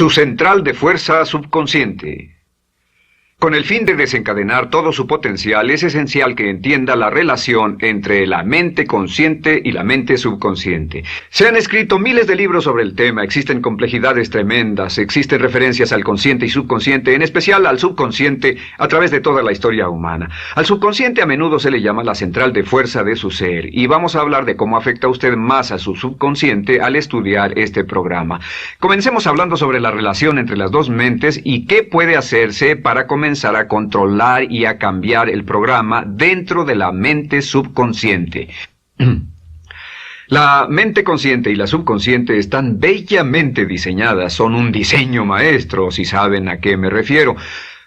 Su central de fuerza subconsciente. Con el fin de desencadenar todo su potencial, es esencial que entienda la relación entre la mente consciente y la mente subconsciente. Se han escrito miles de libros sobre el tema, existen complejidades tremendas, existen referencias al consciente y subconsciente, en especial al subconsciente, a través de toda la historia humana. Al subconsciente a menudo se le llama la central de fuerza de su ser, y vamos a hablar de cómo afecta a usted más a su subconsciente al estudiar este programa. Comencemos hablando sobre la relación entre las dos mentes y qué puede hacerse para comenzar a controlar y a cambiar el programa dentro de la mente subconsciente. La mente consciente y la subconsciente están bellamente diseñadas, son un diseño maestro, si saben a qué me refiero,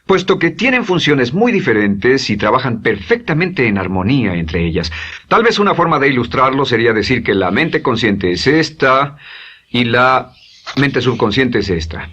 puesto que tienen funciones muy diferentes y trabajan perfectamente en armonía entre ellas. Tal vez una forma de ilustrarlo sería decir que la mente consciente es esta y la mente subconsciente es esta.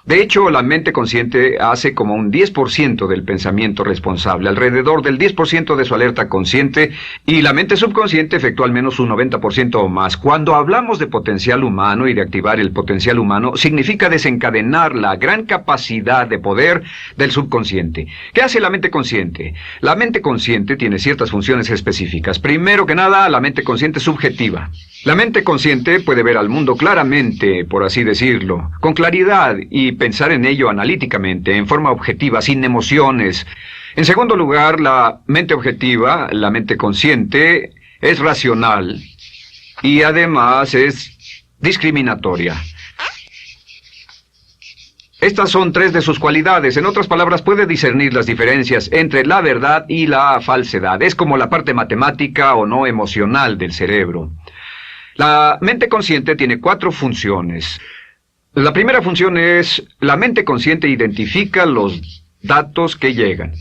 De hecho, la mente consciente hace como un 10% del pensamiento responsable, alrededor del 10% de su alerta consciente, y la mente subconsciente efectúa al menos un 90% o más. Cuando hablamos de potencial humano y de activar el potencial humano, significa desencadenar la gran capacidad de poder del subconsciente. ¿Qué hace la mente consciente? La mente consciente tiene ciertas funciones específicas. Primero que nada, la mente consciente es subjetiva. La mente consciente puede ver al mundo claramente, por así decirlo, con claridad y pensar en ello analíticamente, en forma objetiva, sin emociones. En segundo lugar, la mente objetiva, la mente consciente, es racional y además es discriminatoria. Estas son tres de sus cualidades. En otras palabras, puede discernir las diferencias entre la verdad y la falsedad. Es como la parte matemática o no emocional del cerebro. La mente consciente tiene 4 funciones. La primera función es, la mente consciente identifica los datos que llegan.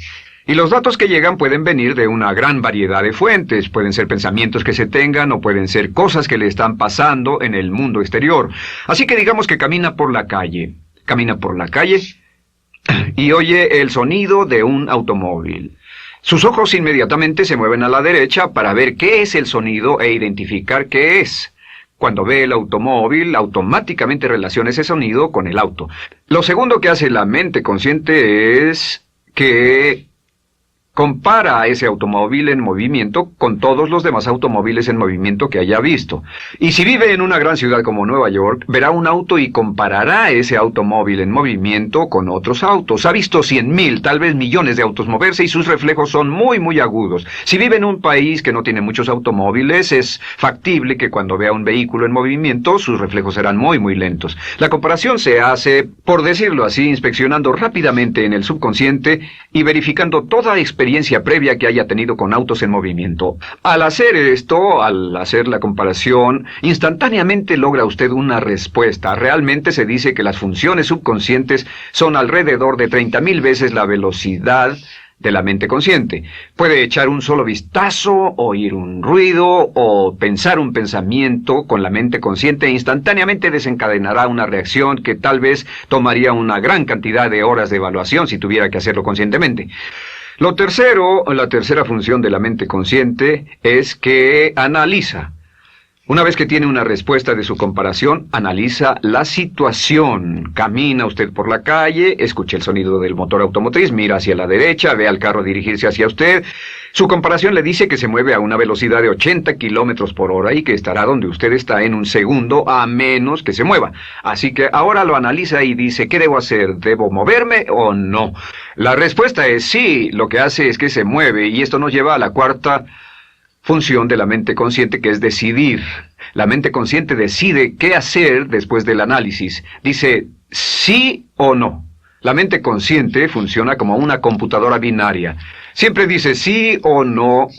Y los datos que llegan pueden venir de una gran variedad de fuentes. Pueden ser pensamientos que se tengan o pueden ser cosas que le están pasando en el mundo exterior. Así que digamos que camina por la calle. Camina por la calle y oye el sonido de un automóvil. Sus ojos inmediatamente se mueven a la derecha para ver qué es el sonido e identificar qué es. Cuando ve el automóvil, automáticamente relaciona ese sonido con el auto. Lo segundo que hace la mente consciente es que compara a ese automóvil en movimiento con todos los demás automóviles en movimiento que haya visto. Y si vive en una gran ciudad como Nueva York, verá un auto y comparará ese automóvil en movimiento con otros autos. Ha visto 100,000, tal vez millones de autos moverse y sus reflejos son muy agudos. Si vive en un país que no tiene muchos automóviles, es factible que cuando vea un vehículo en movimiento, sus reflejos serán muy lentos. La comparación se hace, por decirlo así, inspeccionando rápidamente en el subconsciente y verificando toda experiencia previa que haya tenido con autos en movimiento. Al hacer esto, al hacer la comparación, instantáneamente logra usted una respuesta. Realmente se dice que las funciones subconscientes son alrededor de 30,000 veces la velocidad de la mente consciente. Puede echar un solo vistazo, oír un ruido o pensar un pensamiento con la mente consciente e instantáneamente desencadenará una reacción que tal vez tomaría una gran cantidad de horas de evaluación si tuviera que hacerlo conscientemente. La tercera función de la mente consciente es que analiza. Una vez que tiene una respuesta de su comparación, analiza la situación. Camina usted por la calle, escucha el sonido del motor automotriz, mira hacia la derecha, ve al carro dirigirse hacia usted. Su comparación le dice que se mueve a una velocidad de 80 kilómetros por hora y que estará donde usted está en un segundo a menos que se mueva. Así que ahora lo analiza y dice, ¿qué debo hacer? ¿Debo moverme o no? La respuesta es sí, lo que hace es que se mueve y esto nos lleva a la cuarta función de la mente consciente, que es decidir. La mente consciente decide qué hacer después del análisis. Dice sí o no. La mente consciente funciona como una computadora binaria. Siempre dice sí o no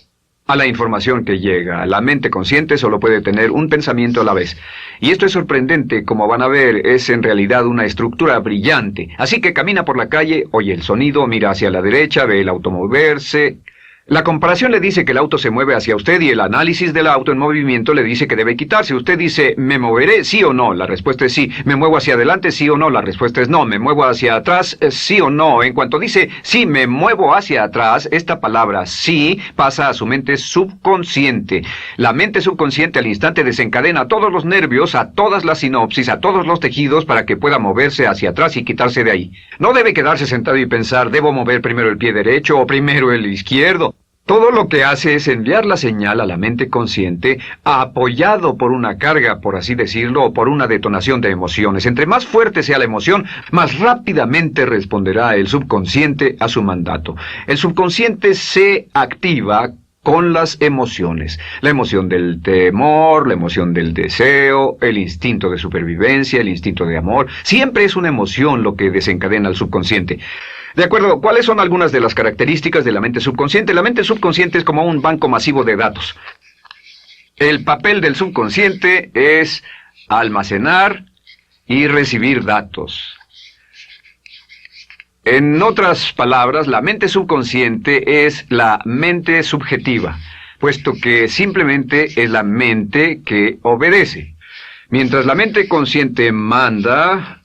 a la información que llega. La mente consciente solo puede tener un pensamiento a la vez. Y esto es sorprendente, como van a ver, es en realidad una estructura brillante. Así que camina por la calle, oye el sonido, mira hacia la derecha, ve el auto moverse. La comparación le dice que el auto se mueve hacia usted y el análisis del auto en movimiento le dice que debe quitarse. Usted dice, ¿me moveré? ¿Sí o no? La respuesta es sí. ¿Me muevo hacia adelante? ¿Sí o no? La respuesta es no. ¿Me muevo hacia atrás? ¿Sí o no? En cuanto dice, sí, me muevo hacia atrás, esta palabra sí pasa a su mente subconsciente. La mente subconsciente al instante desencadena todos los nervios, a todas las sinapsis, a todos los tejidos para que pueda moverse hacia atrás y quitarse de ahí. No debe quedarse sentado y pensar, ¿debo mover primero el pie derecho o primero el izquierdo? Todo lo que hace es enviar la señal a la mente consciente, apoyado por una carga, por así decirlo, o por una detonación de emociones. Entre más fuerte sea la emoción, más rápidamente responderá el subconsciente a su mandato. El subconsciente se activa con las emociones. La emoción del temor, la emoción del deseo, el instinto de supervivencia, el instinto de amor. Siempre es una emoción lo que desencadena al subconsciente. De acuerdo, ¿cuáles son algunas de las características de la mente subconsciente? La mente subconsciente es como un banco masivo de datos. El papel del subconsciente es almacenar y recibir datos. En otras palabras, la mente subconsciente es la mente subjetiva, puesto que simplemente es la mente que obedece. Mientras la mente consciente manda,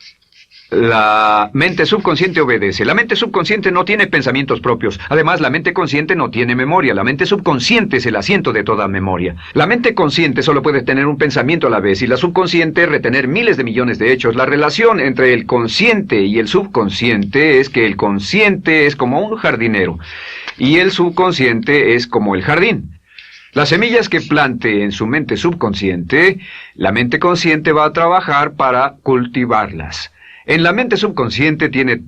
la mente subconsciente obedece. La mente subconsciente no tiene pensamientos propios. Además, la mente consciente no tiene memoria. La mente subconsciente es el asiento de toda memoria. La mente consciente solo puede tener un pensamiento a la vez y la subconsciente retener miles de millones de hechos. La relación entre el consciente y el subconsciente es que el consciente es como un jardinero y el subconsciente es como el jardín. Las semillas que plante en su mente subconsciente, la mente consciente va a trabajar para cultivarlas. En la mente subconsciente tiene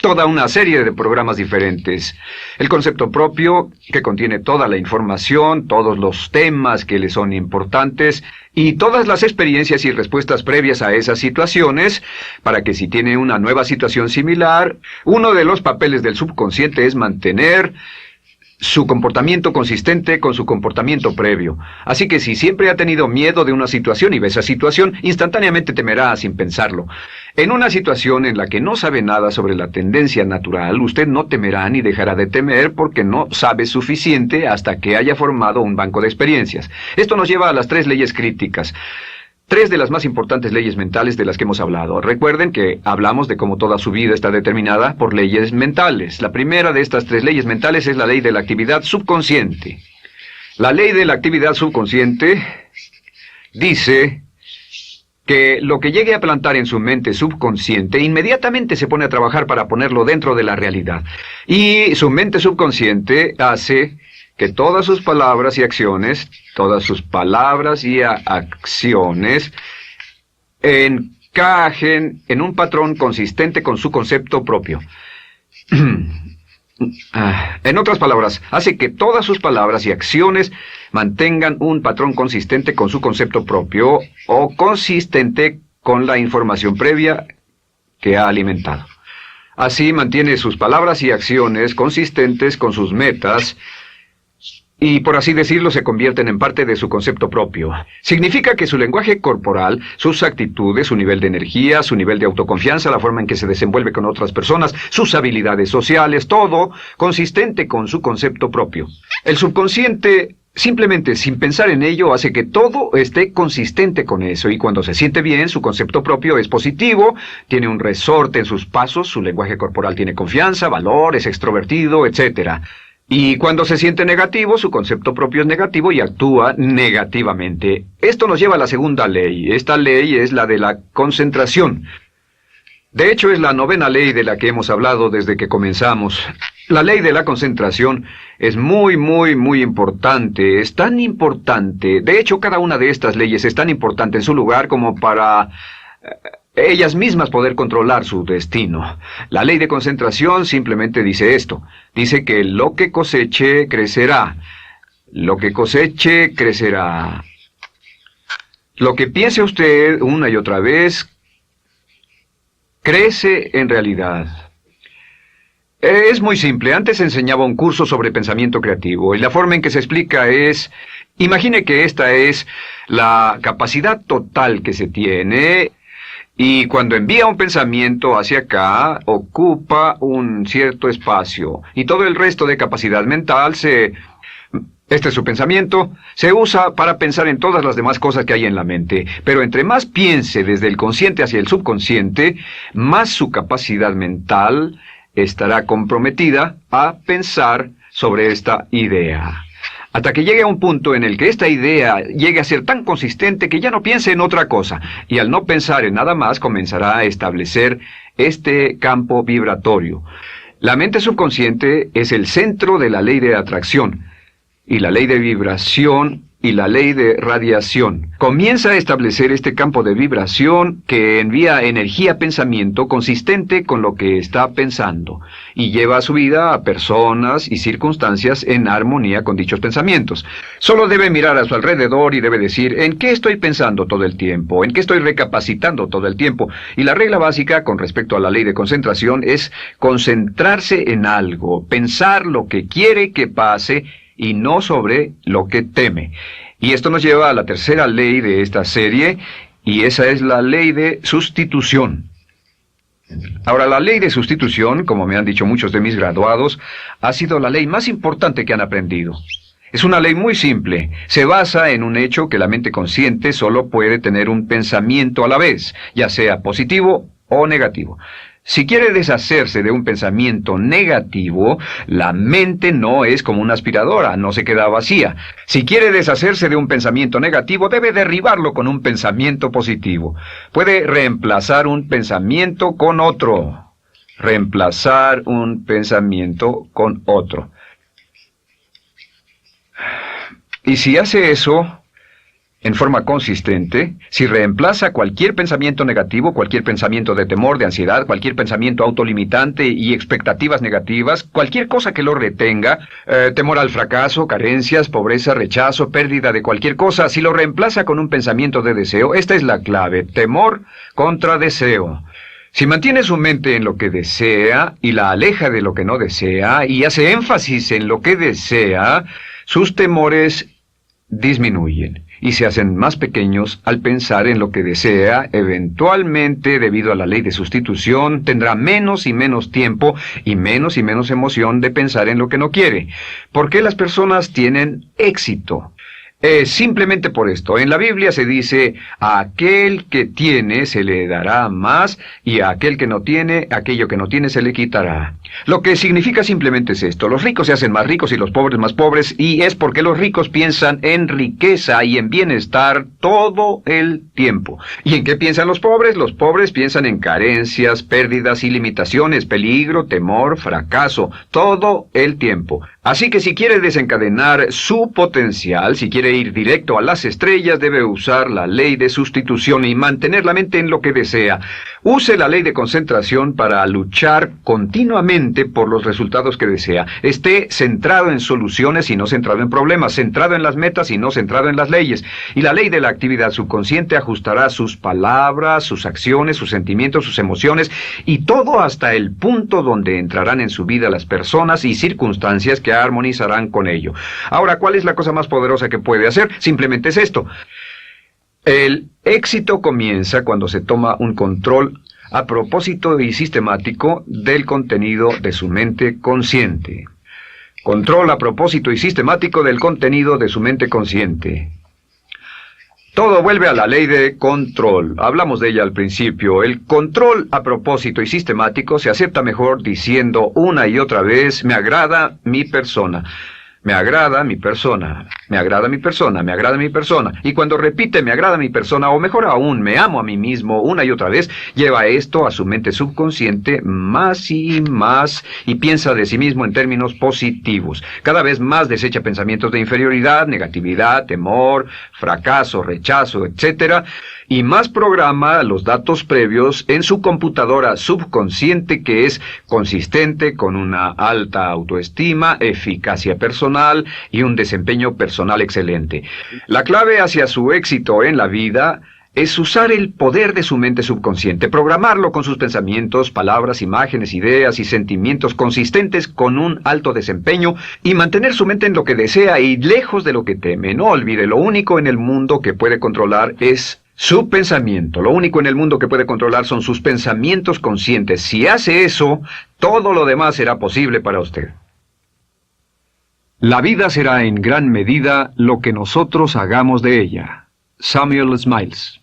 toda una serie de programas diferentes. El concepto propio, que contiene toda la información, todos los temas que le son importantes y todas las experiencias y respuestas previas a esas situaciones, para que si tiene una nueva situación similar, uno de los papeles del subconsciente es mantener su comportamiento consistente con su comportamiento previo. Así que si siempre ha tenido miedo de una situación y ve esa situación, instantáneamente temerá sin pensarlo. En una situación en la que no sabe nada sobre la tendencia natural, usted no temerá ni dejará de temer porque no sabe suficiente hasta que haya formado un banco de experiencias. Esto nos lleva a las 3 leyes críticas. 3 de las más importantes leyes mentales de las que hemos hablado. Recuerden que hablamos de cómo toda su vida está determinada por leyes mentales. La primera de estas 3 leyes mentales es la ley de la actividad subconsciente. La ley de la actividad subconsciente dice que lo que llegue a plantar en su mente subconsciente inmediatamente se pone a trabajar para ponerlo dentro de la realidad. Y su mente subconsciente hace que todas sus palabras y acciones encajen en un patrón consistente con su concepto propio. En otras palabras, hace que todas sus palabras y acciones mantengan un patrón consistente con su concepto propio o consistente con la información previa que ha alimentado. Así mantiene sus palabras y acciones consistentes con sus metas y, por así decirlo, se convierten en parte de su concepto propio. Significa que su lenguaje corporal, sus actitudes, su nivel de energía, su nivel de autoconfianza, la forma en que se desenvuelve con otras personas, sus habilidades sociales, todo consistente con su concepto propio. El subconsciente, simplemente sin pensar en ello, hace que todo esté consistente con eso, y cuando se siente bien, su concepto propio es positivo, tiene un resorte en sus pasos, su lenguaje corporal tiene confianza, valor, es extrovertido, etc. Y cuando se siente negativo, su concepto propio es negativo y actúa negativamente. Esto nos lleva a la segunda ley. Esta ley es la de la concentración. De hecho, es la 9ª ley de la que hemos hablado desde que comenzamos. La ley de la concentración es muy importante. Es tan importante. De hecho, cada una de estas leyes es tan importante en su lugar como para ellas mismas poder controlar su destino. La ley de concentración simplemente dice esto. Dice que lo que coseche, crecerá. Lo que coseche, crecerá. Lo que piense usted una y otra vez, crece en realidad. Es muy simple. Antes enseñaba un curso sobre pensamiento creativo y la forma en que se explica es: imagine que esta es la capacidad total que se tiene Y cuando envía un pensamiento hacia acá, ocupa un cierto espacio. Y todo el resto de capacidad mental este es su pensamiento, se usa para pensar en todas las demás cosas que hay en la mente. Pero entre más piense desde el consciente hacia el subconsciente, más su capacidad mental estará comprometida a pensar sobre esta idea. Hasta que llegue a un punto en el que esta idea llegue a ser tan consistente que ya no piense en otra cosa. Y al no pensar en nada más, comenzará a establecer este campo vibratorio. La mente subconsciente es el centro de la ley de atracción, y la ley de vibración y la ley de radiación. Comienza a establecer este campo de vibración que envía energía-pensamiento consistente con lo que está pensando y lleva a su vida a personas y circunstancias en armonía con dichos pensamientos. Solo debe mirar a su alrededor y debe decir, ¿en qué estoy pensando todo el tiempo? ¿En qué estoy recapacitando todo el tiempo? Y la regla básica con respecto a la ley de concentración es concentrarse en algo, pensar lo que quiere que pase y no sobre lo que teme. Y esto nos lleva a la tercera ley de esta serie, y esa es la ley de sustitución. Ahora, la ley de sustitución, como me han dicho muchos de mis graduados, ha sido la ley más importante que han aprendido. Es una ley muy simple. Se basa en un hecho que la mente consciente solo puede tener un pensamiento a la vez, ya sea positivo o negativo. Si quiere deshacerse de un pensamiento negativo, la mente no es como una aspiradora, no se queda vacía. Si quiere deshacerse de un pensamiento negativo, debe derribarlo con un pensamiento positivo. Puede reemplazar un pensamiento con otro. Reemplazar un pensamiento con otro. Y si hace eso en forma consistente, si reemplaza cualquier pensamiento negativo, cualquier pensamiento de temor, de ansiedad, cualquier pensamiento autolimitante y expectativas negativas, cualquier cosa que lo retenga, temor al fracaso, carencias, pobreza, rechazo, pérdida de cualquier cosa, si lo reemplaza con un pensamiento de deseo, esta es la clave: temor contra deseo. Si mantiene su mente en lo que desea y la aleja de lo que no desea y hace énfasis en lo que desea, sus temores disminuyen y se hacen más pequeños al pensar en lo que desea. Eventualmente, debido a la ley de sustitución, tendrá menos y menos tiempo y menos emoción de pensar en lo que no quiere. ¿Por qué las personas tienen éxito? Simplemente por esto. En la Biblia se dice, a aquel que tiene se le dará más, y a aquel que no tiene, aquello que no tiene se le quitará. Lo que significa simplemente es esto: los ricos se hacen más ricos y los pobres más pobres, y es porque los ricos piensan en riqueza y en bienestar todo el tiempo. ¿Y en qué piensan los pobres? Los pobres piensan en carencias, pérdidas y limitaciones, peligro, temor, fracaso, todo el tiempo. Así que si quiere desencadenar su potencial, si quiere ir directo a las estrellas, debe usar la ley de sustitución y mantener la mente en lo que desea. Use la ley de concentración para luchar continuamente por los resultados que desea. Esté centrado en soluciones y no centrado en problemas, centrado en las metas y no centrado en las leyes. Y la ley de la actividad subconsciente ajustará sus palabras, sus acciones, sus sentimientos, sus emociones, y todo hasta el punto donde entrarán en su vida las personas y circunstancias que armonizarán con ello. Ahora, ¿cuál es la cosa más poderosa que puede hacer? Simplemente es esto. El éxito comienza cuando se toma un control a propósito y sistemático del contenido de su mente consciente. Control a propósito y sistemático del contenido de su mente consciente. Todo vuelve a la ley de control. Hablamos de ella al principio. El control a propósito y sistemático se acepta mejor diciendo una y otra vez: me agrada mi persona. Me agrada mi persona, me agrada mi persona, me agrada mi persona. Y cuando repite me agrada mi persona, o mejor aún, me amo a mí mismo una y otra vez, lleva esto a su mente subconsciente más y más, y piensa de sí mismo en términos positivos. Cada vez más desecha pensamientos de inferioridad, negatividad, temor, fracaso, rechazo, etc., y más programa los datos previos en su computadora subconsciente, que es consistente con una alta autoestima, eficacia personal y un desempeño personal excelente. La clave hacia su éxito en la vida es usar el poder de su mente subconsciente, programarlo con sus pensamientos, palabras, imágenes, ideas y sentimientos consistentes con un alto desempeño, y mantener su mente en lo que desea y lejos de lo que teme. No olvide, lo único en el mundo que puede controlar es Su pensamiento. Lo único en el mundo que puede controlar son sus pensamientos conscientes. Si hace eso, todo lo demás será posible para usted. La vida será en gran medida lo que nosotros hagamos de ella. Samuel Smiles.